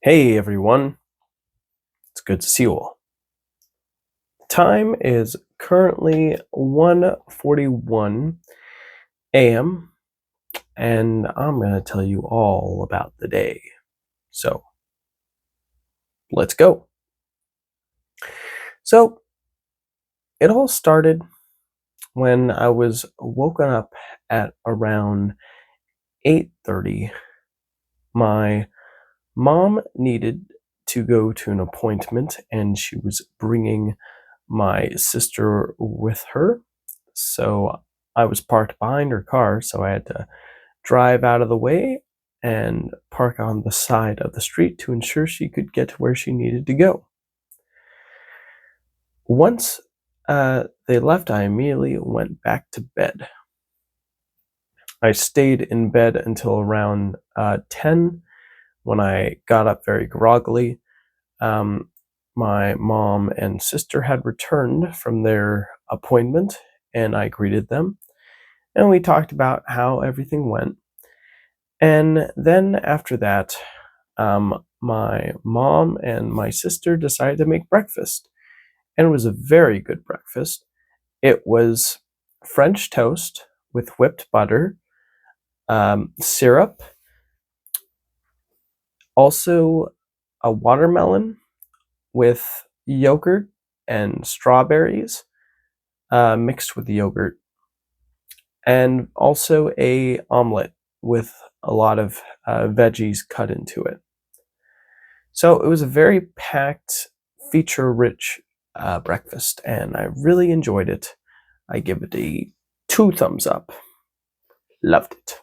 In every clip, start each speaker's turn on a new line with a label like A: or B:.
A: Hey everyone, it's good to see you all. Time is currently 1:41 a.m. and I'm going to tell you all about the day. So, let's go. So, it all started when I was woken up at around 8:30. My mom needed to go to an appointment and she was bringing my sister with her. So I was parked behind her car, so I had to drive out of the way and park on the side of the street to ensure she could get to where she needed to go. Once they left, I immediately went back to bed. I stayed in bed until around 10 when I got up very groggily. Um, my mom and sister had returned from their appointment, and I greeted them. And we talked about how everything went. And then after that, my mom and my sister decided to make breakfast. And it was a very good breakfast. It was French toast with whipped butter, syrup, also a watermelon with yogurt and strawberries mixed with the yogurt, and also a omelet with a lot of veggies cut into it. So it was a very packed, feature-rich breakfast, and I really enjoyed it. I give it a 2 thumbs up. Loved it.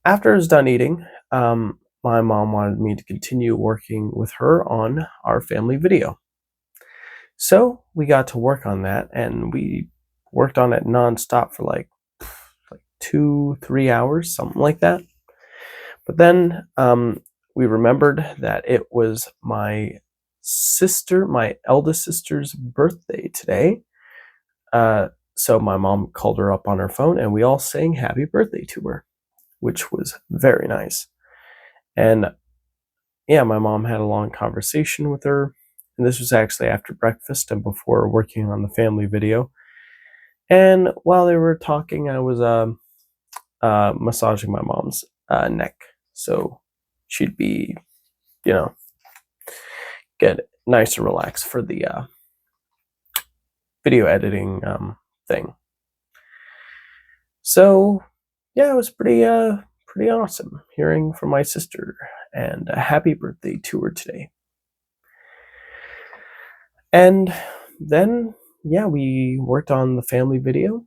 A: After I was done eating, my mom wanted me to continue working with her on our family video. So we got to work on that, and we worked on it nonstop for like 2-3 hours, something like that. But then we remembered that it was my eldest sister's birthday today. So my mom called her up on her phone, and we all sang happy birthday to her, which was very nice. And yeah, my mom had a long conversation with her, and this was actually after breakfast and before working on the family video. And while they were talking, I was massaging my mom's neck, so she'd be, you know, get nice and relaxed for the video editing thing. So yeah, it was pretty awesome hearing from my sister, and a happy birthday to her today. And then yeah, we worked on the family video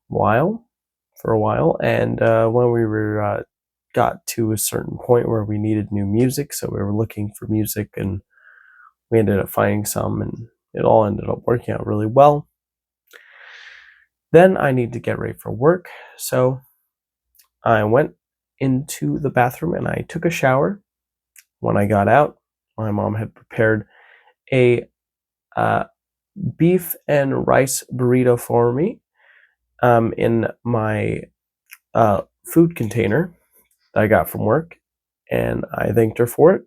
A: for a while, and when we were got to a certain point where we needed new music, so we were looking for music, and we ended up finding some, and it all ended up working out really well. Then I need to get ready for work, so I went into the bathroom and I took a shower. When I got out, my mom had prepared a beef and rice burrito for me in my food container that I got from work, and I thanked her for it.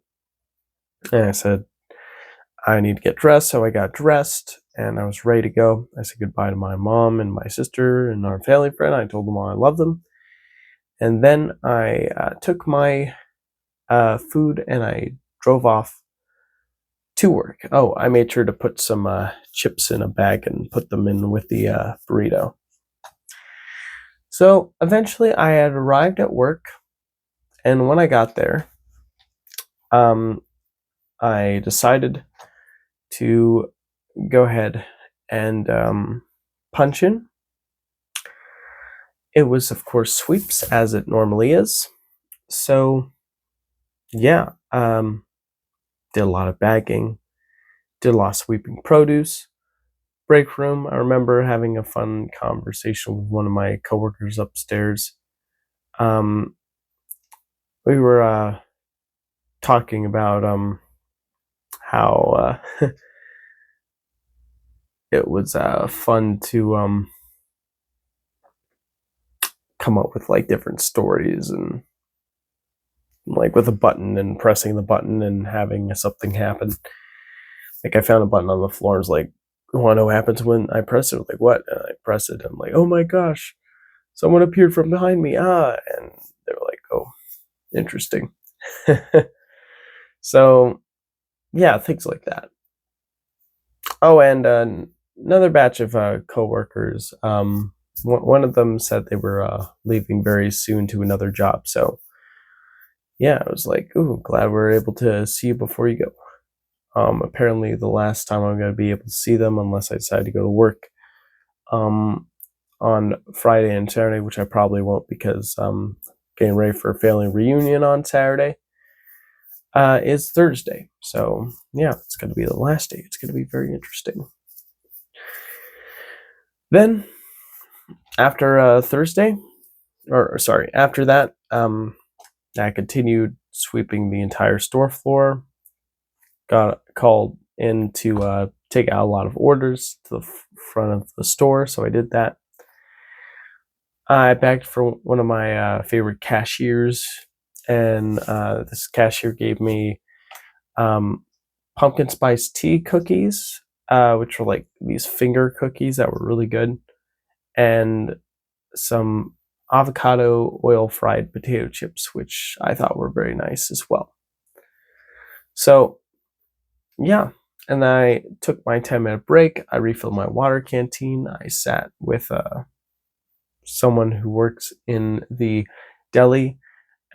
A: And I said, I need to get dressed, so I got dressed and I was ready to go. I said goodbye to my mom and my sister and our family friend. I told them all I love them. And then I took my food and I drove off to work. Oh, I made sure to put some chips in a bag and put them in with the burrito. So eventually I had arrived at work, and when I got there, I decided to go ahead and punch in. It was, of course, sweeps as it normally is. So, yeah, did a lot of bagging, did a lot of sweeping produce. Break room, I remember having a fun conversation with one of my coworkers upstairs. Um, we were talking about how it was fun to come up with like different stories and like with a button and pressing the button and having something happen. Like I found a button on the floor and was like, I want to know what happens when I press it. Like, what? And I press it and I'm like, oh my gosh, someone appeared from behind me. And they were like, oh, interesting. So yeah, things like that. Oh, and another batch of coworkers. One of them said they were leaving very soon to another job. So yeah, I was like, ooh, glad we're able to see you before you go. Apparently, the last time I'm going to be able to see them, unless I decide to go to work on Friday and Saturday, which I probably won't because I'm getting ready for a family reunion on Saturday, is Thursday. So yeah, it's going to be the last day. It's going to be very interesting. Then, after Thursday, or sorry, after that, I continued sweeping the entire store floor. Got called in to take out a lot of orders to the front of the store, so I did that. I begged for one of my favorite cashiers, and this cashier gave me pumpkin spice tea cookies, which were like these finger cookies that were really good, and some avocado oil fried potato chips, which I thought were very nice as well. So yeah, and I took my 10-minute break. I refilled my water canteen. I sat with someone who works in the deli,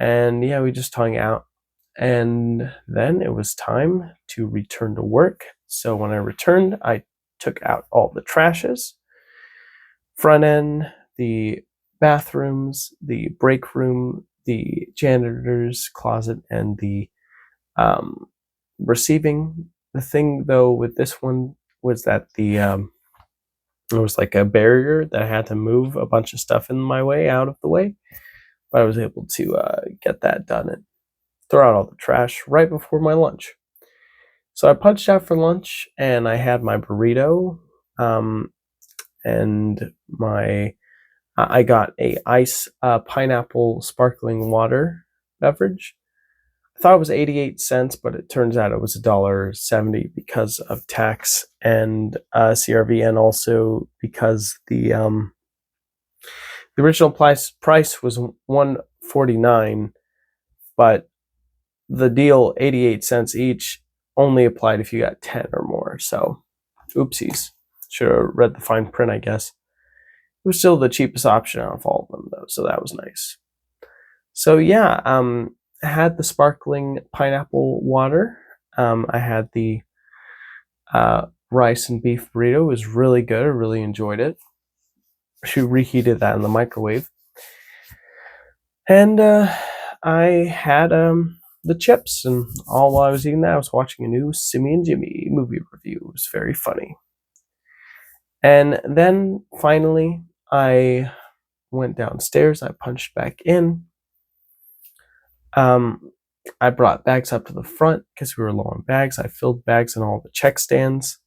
A: and yeah, we just hung out. And then it was time to return to work. So when I returned, I took out all the trashes, front end, the bathrooms, the break room, the janitor's closet, and the receiving. The thing though with this one was that there was like a barrier that I had to move a bunch of stuff in my way out of the way, but I was able to get that done and throw out all the trash right before my lunch. So I punched out for lunch and I had my burrito, and I got a ice pineapple sparkling water beverage. I thought it was 88 cents, but it turns out it was $1.70 because of tax and CRV, and also because the original price was $1.49, but the deal 88 cents each only applied if you got 10 or more. So, oopsies. Should have read the fine print, I guess. It was still the cheapest option out of all of them, though, so that was nice. So yeah, I had the sparkling pineapple water. I had the rice and beef burrito. It was really good. I really enjoyed it. She reheated that in the microwave. And I had the chips, and all while I was eating that, I was watching a new Simmy and Jimmy movie review. It was very funny. And then finally, I went downstairs. I punched back in. I brought bags up to the front because we were low on bags. I filled bags in all the check stands.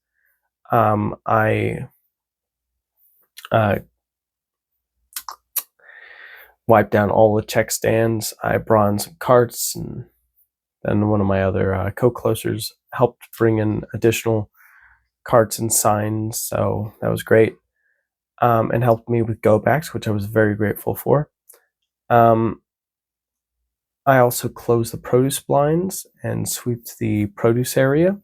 A: I wiped down all the check stands. I brought in some carts, and then one of my other co-closers helped bring in additional carts and signs, so that was great, and helped me with go backs, which I was very grateful for. I also closed the produce blinds and swept the produce area.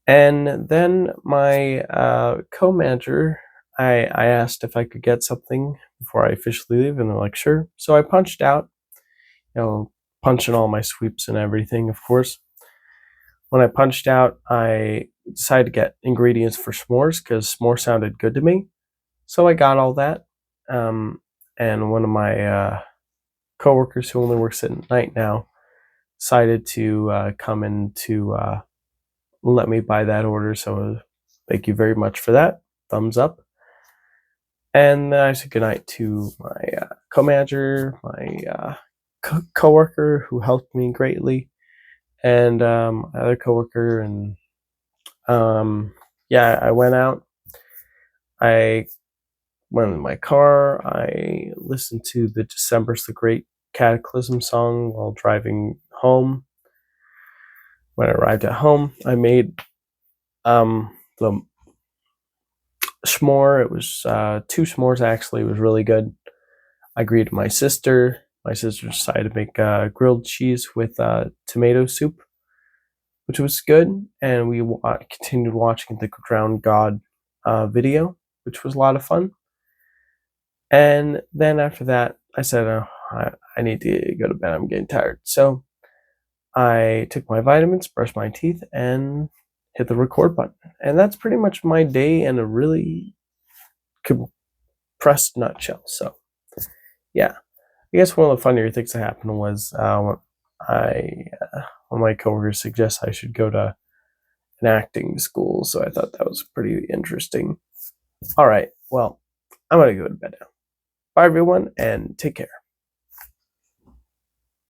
A: And then my co-manager, I asked if I could get something before I officially leave, and they're like, sure. So I punched out, punching all my sweeps and everything, of course. When I punched out, I decided to get ingredients for s'mores because s'more sounded good to me. So I got all that. And one of my coworkers who only works at night now decided to come in to let me buy that order. So thank you very much for that. Thumbs up. And then I said goodnight to my co-manager, my coworker who helped me greatly, and my other coworker. And yeah, I went out. I went in my car. I listened to the December's the Great Cataclysm song while driving home. When I arrived at home, I made the s'more. It was 2 s'mores actually. It was really good. I greeted my sister. My sister decided to make grilled cheese with tomato soup, which was good. And we continued watching the Drowned God video, which was a lot of fun. And then after that, I said, oh, I need to go to bed. I'm getting tired. So I took my vitamins, brushed my teeth, and hit the record button. And that's pretty much my day in a really compressed nutshell. So, yeah. I guess one of the funnier things that happened was one of my coworkers suggested I should go to an acting school. So I thought that was pretty interesting. All right. Well, I'm going to go to bed now. Bye, everyone, and take care.